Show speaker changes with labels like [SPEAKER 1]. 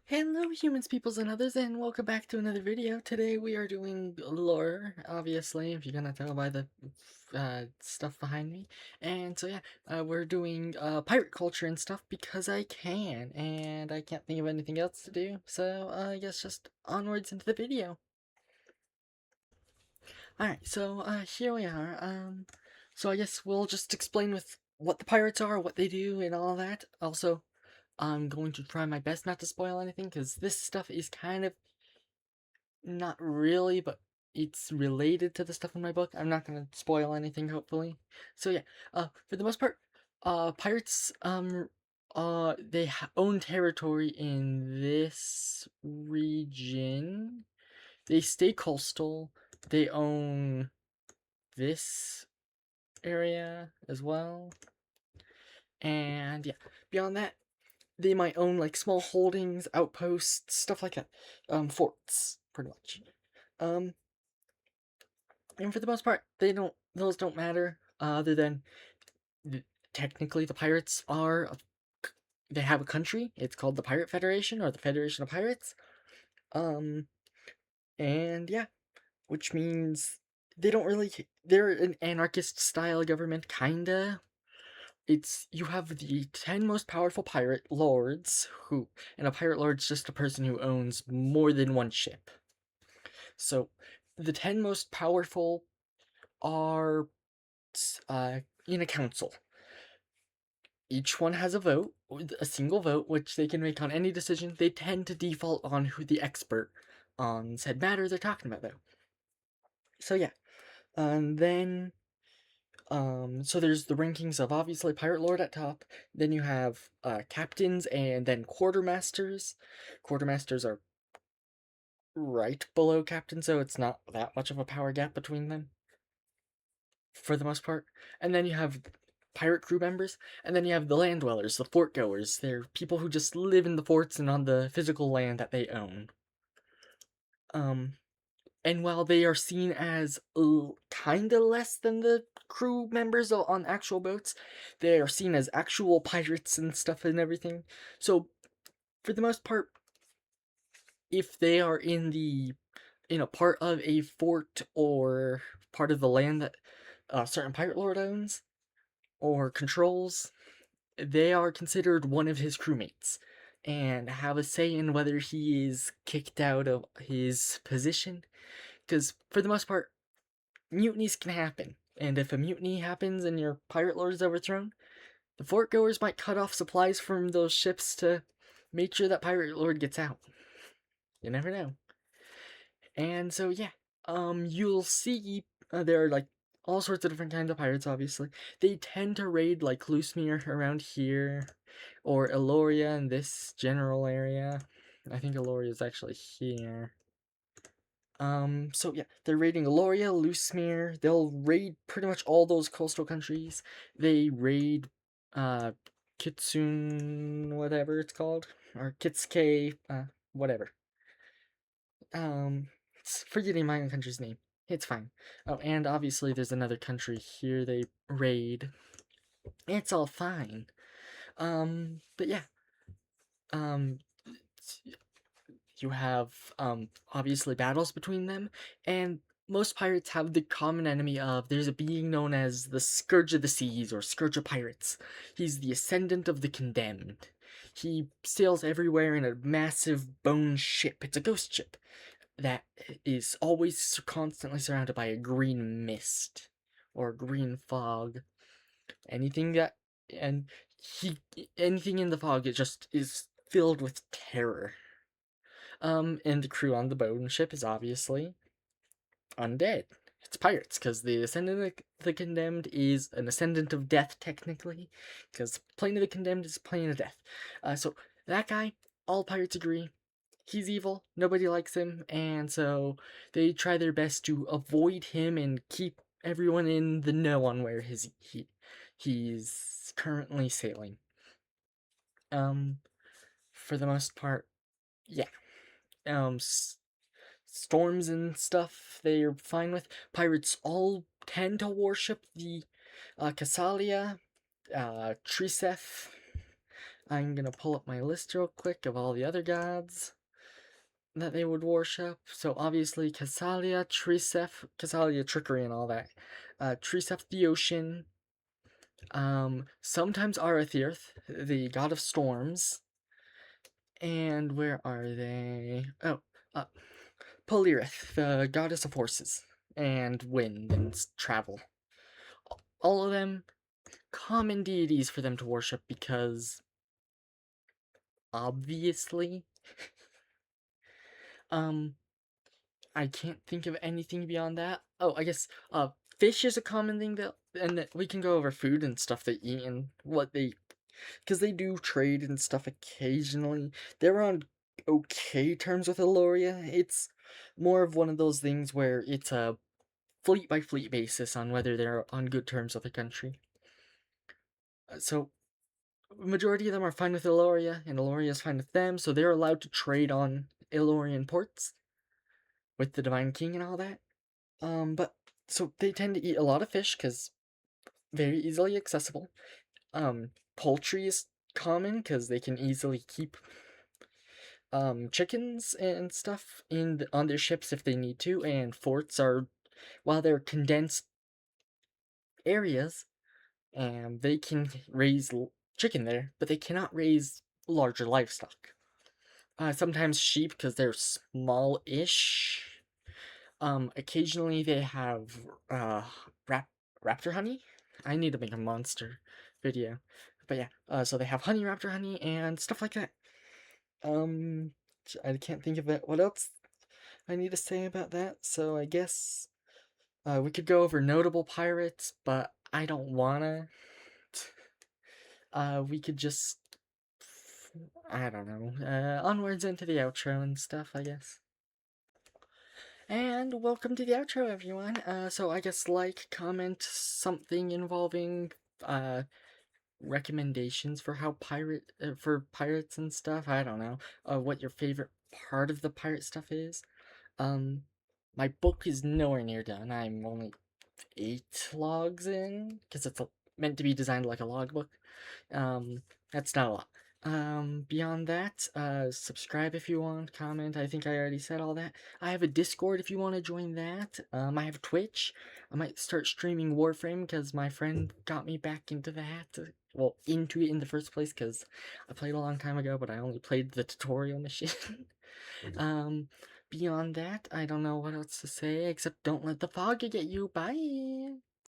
[SPEAKER 1] Hello humans, peoples, and others, and welcome back to another video. Today we are doing lore, obviously, if you're gonna tell by the stuff behind me. And so yeah, we're doing pirate culture and stuff because I can, and I can't think of anything else to do, so I guess just onwards into the video. Alright, so here we are. So I guess we'll just explain with what the pirates are, what they do, and all that. Also, I'm going to try my best not to spoil anything, because this stuff is kind of not really, but it's related to the stuff in my book. I'm not gonna spoil anything, hopefully. So yeah, for the most part, pirates, they own territory in this region. They stay coastal. They own this area as well. And yeah, beyond that, they might own like small holdings, outposts, stuff like that. Forts, pretty much. Um, and for the most part, those don't matter. Other than technically, the pirates they have a country. It's called the Pirate Federation or the Federation of Pirates. Um, and yeah, which means they don't really. They're an anarchist style government, kinda. You have the 10 most powerful pirate lords and a pirate lord's just a person who owns more than one ship. So, the 10 most powerful are in a council. Each one has a vote, a single vote, which they can make on any decision. They tend to default on who the expert on said matter they're talking about, though. So yeah, and then so there's the rankings of obviously Pirate Lord at top. Then you have captains and then quartermasters. Quartermasters are right below captains, so it's not that much of a power gap between them for the most part. And then you have pirate crew members, and then you have the land dwellers, the fort goers. They're people who just live in the forts and on the physical land that they own. Um, and while they are seen as kinda less than the crew members on actual boats, they are seen as actual pirates and stuff and everything. So, for the most part, if they are in a part of a fort or part of the land that a certain pirate lord owns or controls, they are considered one of his crewmates and have a say in whether he is kicked out of his position. Because, for the most part, mutinies can happen. And if a mutiny happens and your pirate lord is overthrown, the fort goers might cut off supplies from those ships to make sure that pirate lord gets out. You never know. And so, yeah, you'll see there are like all sorts of different kinds of pirates, obviously. They tend to raid like Loosemere around here, or Eloria in this general area. I think Eloria is actually here. So yeah, they're raiding Eloria, Loosemere. They'll raid pretty much all those coastal countries. They raid, Kitsune, whatever it's called, or Kitsuke, whatever. Forgetting my own country's name. It's fine. Oh, and obviously there's another country here they raid. It's all fine. But yeah. Um, you have, obviously battles between them, and most pirates have the common enemy of there's a being known as the Scourge of the Seas or Scourge of Pirates. He's the ascendant of the condemned. He sails everywhere in a massive bone ship. It's a ghost ship that is always constantly surrounded by a green mist or green fog. Anything that and he anything in the fog it just is filled with terror. And the crew on the bone ship is obviously undead. It's pirates, because the Ascendant of the Condemned is an Ascendant of Death, technically, because Plane of the Condemned is Plane of Death. So, that guy, all pirates agree, he's evil, nobody likes him, and so they try their best to avoid him and keep everyone in the know on where he's currently sailing. For the most part, yeah. Um, Storms and stuff they're fine with. Pirates all tend to worship the Casalia, Triseth, I'm gonna pull up my list real quick of all the other gods that they would worship. So obviously Casalia, Triseph, Casalia, trickery and all that. Triseph the ocean. Sometimes Arathirth, the god of storms. And where are they? Oh, uh, Polirith, the goddess of horses and wind and travel. All of them common deities for them to worship because obviously um I can't think of anything beyond that. Oh, I guess fish is a common thing that we can go over food and stuff they eat and what they because they do trade and stuff occasionally. They're on okay terms with Eloria. It's more of one of those things where it's a fleet by fleet basis on whether they're on good terms with the country. So majority of them are fine with Eloria, and Eloria is fine with them, so they're allowed to trade on Elorian ports with the Divine King and all that. But so they tend to eat a lot of fish because very easily accessible. Poultry is common because they can easily keep chickens and stuff on their ships if they need to, and forts are while they're condensed areas, and they can raise chicken there, but they cannot raise larger livestock. Sometimes sheep because they're small-ish. Occasionally they have raptor honey. I need to make a monster video, but yeah. So they have honey, raptor honey, and stuff like that. I can't think of it. What else I need to say about that? So I guess we could go over notable pirates, but I don't wanna. We could just I don't know. Onwards into the outro and stuff, I guess. And welcome to the outro, everyone. So I guess like, comment something involving recommendations for how for pirates and stuff. I don't know. What your favorite part of the pirate stuff is. My book is nowhere near done. I'm only 8 logs in because it's meant to be designed like a logbook. That's not a lot. Beyond that, subscribe if you want, comment. I think I already said all that. I have a Discord if you want to join that. I have Twitch. I might start streaming Warframe because my friend got me back into that. Well, into it in the first place because I played a long time ago, but I only played the tutorial mission. Beyond that, I don't know what else to say except don't let the fog get you. Bye!